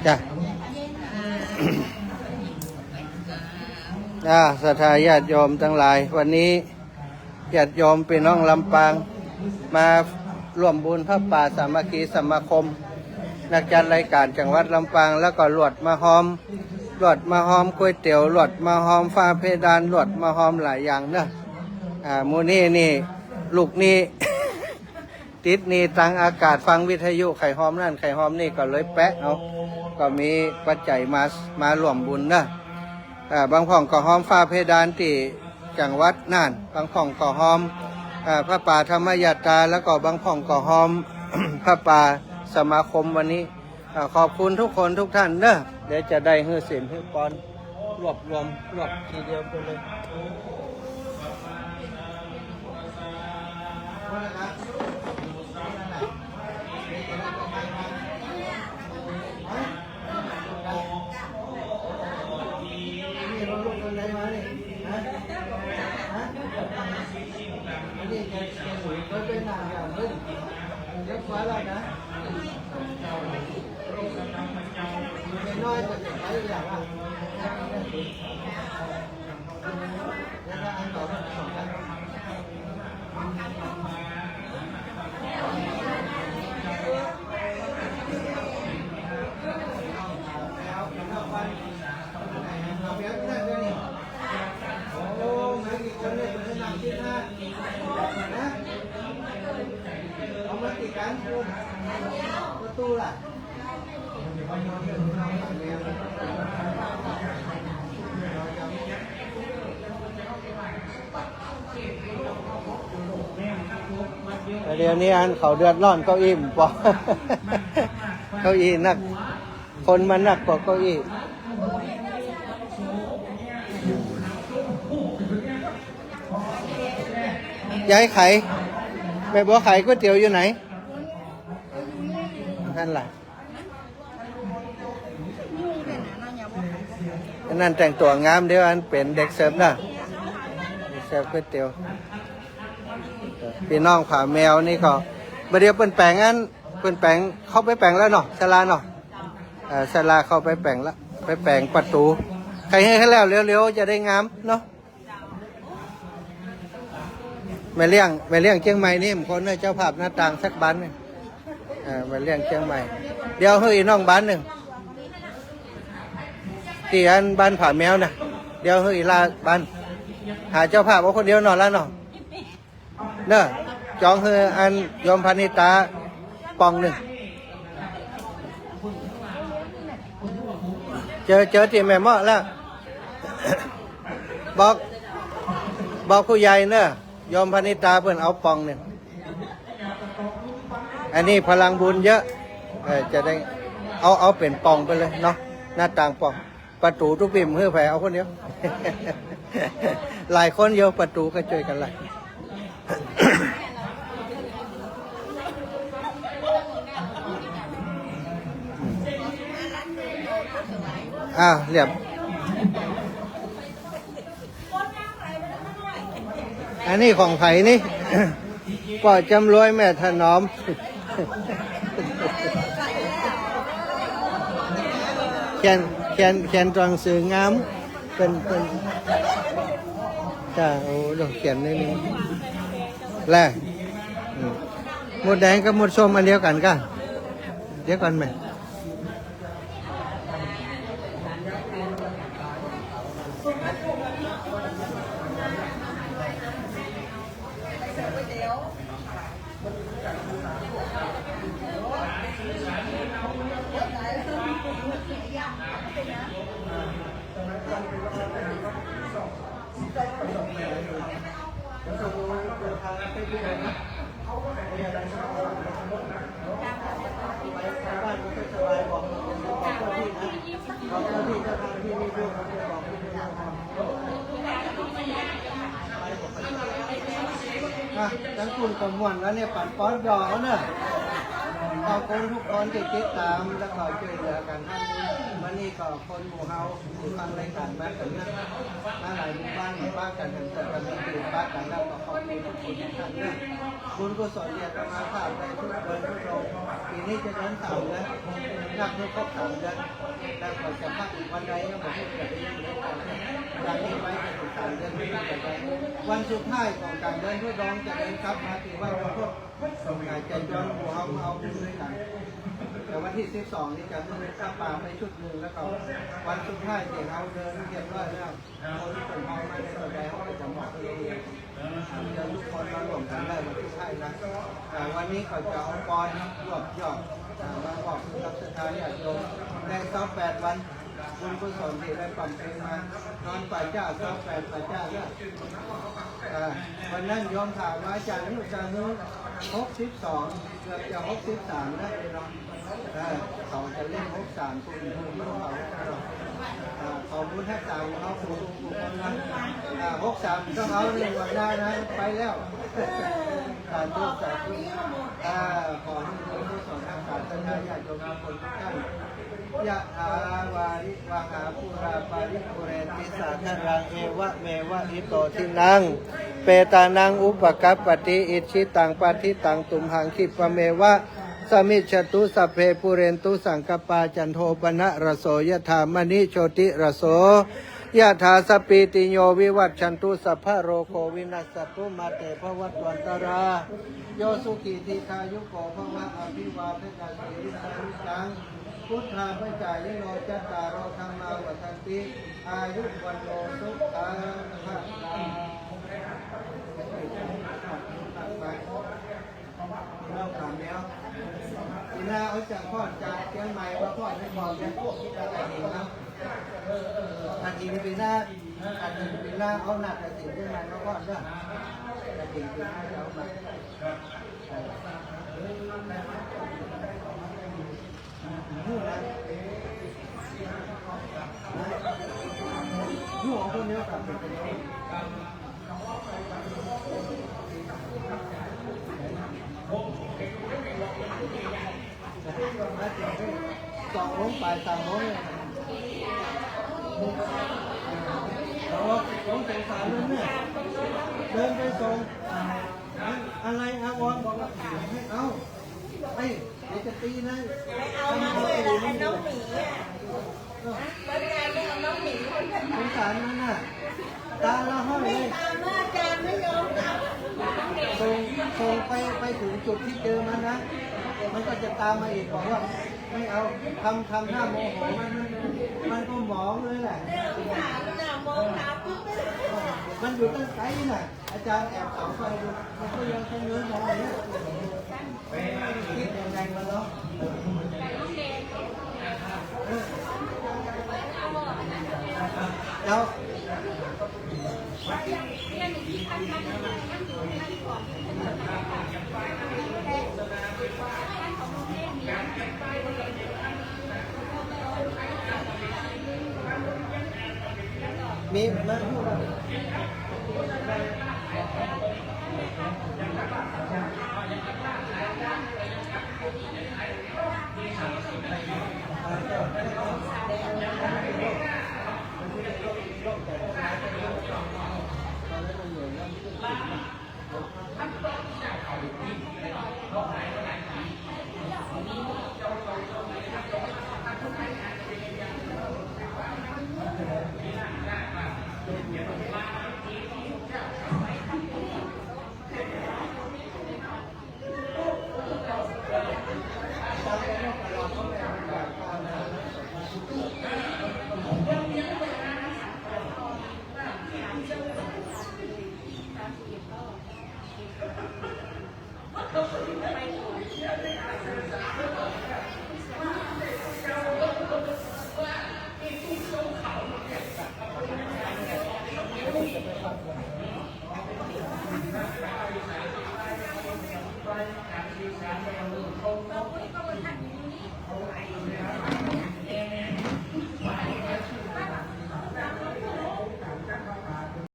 จ้ะศรัทธาญาติโยมทั้งหลายวันนี้ญาติโยมพี่น้องลำปางมาร่วมบุญพระป่าสามัคคีสมาคมนักจัดรายการจังหวัดลำปางแล้วก็ลวดมาหอมก๋วยเตี๋ยวลวดมาหอมฟ้าเพดานลวดมาหอมหลายอย่างเนอะมูนี่ลูกนี่ ติดนี่ทางอากาศฟังวิทยุไข่หอมนั่นไข่หอมนี่ก็เลยแปะเอาก็มีปัจจัยมาร่วมบุญนะบางพ่องก็หอมฟ้าเพดานที่จังหวัดน่านบางพ่องก็หอมพระป่าธรรมยาตราแล้วก็บางพ่องก็หอม พระป่าสมาคมวันนี้ขอบคุณทุกคนทุกท่านเนอะเดี๋ยวจะได้ฮื้อสินฮื้อปอนรวบรวมทีเดียวไปเลยเดี๋ยวนี้อันเขาเดือดร้อนเก้าอี้ปอ เก้าอี้นักคนมันนักกว่าเก้าอี้ย้ายไข่แม่บอกไข่ก๋วยเตี๋ยวอยู่ไหนนั่นแหละนั่นแต่งตัวงามเดี๋ยวอันเป็นเด็กเสิร์ฟนะเสิร์ฟก๋วยเตี๋ยวพี่น้องผาแมวนี่เขาเดี๋ยวเป็นแปลงอันเป็นแปลงเข้าไปแปลงแล้วเนาะศาลาเนาะศาลาเข้าไปแปลงแล้วไปแปลงประตูใครให้แล้วเร็วๆจะได้งามเนาะแม่เลี้ยงเชียงใหม่นี่คนเจ้าภาพหน้าต่างสักบ้านนึงมาเลี้ยงเชียงใหม่เดี๋ยวเฮ้ยน้องบ้านหนึ่งที่อันบ้านผาแมวนะเดี๋ยวเฮ้ยลาบ้านหาเจ้าภาพว่าคนเดียวนอนแล้วเนาะเนอะจองเฮ้ยอันยมพานิตาปองหนึ่งเจอที่แม่เมาะแล้ว บอกผู้ใหญ่เนอะยมพานิตาเพื่อนเอาปองหนึ่งอันนี้พลังบุญเยอะจะได้เอาเป็นปองไปเลยเนาะหน้าต่างปองประตูทุกปิ่มเพื่อแผ่เอาคนเดียว หลายคนเยอะประตูก็ช่วยกันหลาย เรียบอันนี้ของไผ่นี่ ก็จำรวยแม่ถนอม เขียนตรังสื่องามเป็นจ้าโอ้ดอกเขียนนี่แหละหมดแดงกับหมดส้มอันเดียวกันกันเดียวกันไหมทั้งคุณกับมวลแล้วเนี่ยปั่นป้อนยอเนอะขอบคุณทุกคนที่ติดตามและก็ช่วยเหลือกันท่านวันนี้ก็คนหมู่เฮาที่ฟังรายการบ้านกันนะมาหลายหมู่บ้านหมู่บ้านกันกันมีตื่นบ้านกันแล้วก็ขอบคุณทุกคนท่านนะ บุญกุศลเนี่ยจะมาผ่านในทุกเดือนทุกโรงปีนี้จะเดิน3 เดือนนับเพื่อครบ3 เดือนแล้วก็จะพักอีกวันใดก็บอกว่าจะไปยังไม่ได้จากนี้ไปจะถึง3 เดือนไม่ได้ไปวันสุดท้ายของการเดินทุกโรงจะเดินกลับมาที่วัดพระพุทธจะย้อนหัวเอาขึ้นด้วยกันแต่วันที่12นี่จะเดินข้าป่าไปชุดหนึ่งแล้วก็วันสุดท้ายเดี๋ยวเราเดินเรียบร้อยแล้วคนที่เป็นพ่อมาในตัวแดงเขาจะมอบให้เองเดี๋ยวทุกคนมารวมกันได้วันสุดท้ายนะวันนี้เขาจะเอาปอนรวบยอดมาบอกรับสถานญาติโยมได้28 วันบุญกุศลที่ได้ปั่นเพลงมานอนป่าเจ้า28ป่าเจ้าเนี่ยวันนั้นโยมถามว่าอาจารย์นี่อาจารย์นู้น62เกือบจะ63ได้เลยเนาะเขาจะเล่น63คุณเขาบุญแทบตายเขาคุณคนนั้น63ก็เขาเล่นวันหน้านะไปแล้วสาธุสาธุขอให้บุญกุศลทางศาสนาญาติโยมทุกคนทุกท่านยะถาวาริวหาปุราปาริปุเรนติสาคารังเอวะเมวะอิโตทินังเปตานังอุปกัปปติอิชิตังปฏิตังตุมหังคิปะเมวะสมิจฉตุสัพเพปุเรนตุสังกปาจันโทปนะระโสยถามณิโชติระโสยะถาสปีติโยวิวัตชันตุสัพพะโรโควินัสสตุมาเตภวัตวันตราโยสุขีทีคายุโกภวะอภิวาทนาสีริสานิจังพุทธาปัจจายโนจัตตารโอธรรมาวัฏันติอายุวันโนสุขังภะลังเราถามแล้วทีน่าเอาจากพ่อจากเชียงใหม่ว่าพ่อไม่บอกจะพูดที่อะไรเองนะอันนี้ปีหน้าเอาหนักแต่สิ่งที่มันมาพ่อเนี่ยแต่สิ่งที่มันเอามาอยู่ของคนเดียวกับเป็นคนเดียว2 โมงไป3 โมงเนี่ยต้องสงสารเลยเนี่ยเดินไปส่งอะไรอาวรบอกว่าไม่เอาเดี๋ยวจะตีนะไม่เอามาเลยแล้วให้น้องหมีแล้วงานไม่เอาน้องหมีคนนั้นสงสารมันน่ะตาละห้อยเลยตามอาจารย์ไม่ยอมรับส่งไปถึงจุดที่เจอมันนะมันก็จะตามมาอีกบอกว่าไม่เอาทำหน้าโมโหมันก็หมองเลยแหละมันอยู่ตั้งไกลน่ะอาจารย์แอบส่องไปดูมันก็ยังเงยมองอย่างนี้คิดยังไงมันเนาะแล้วมีมาพูด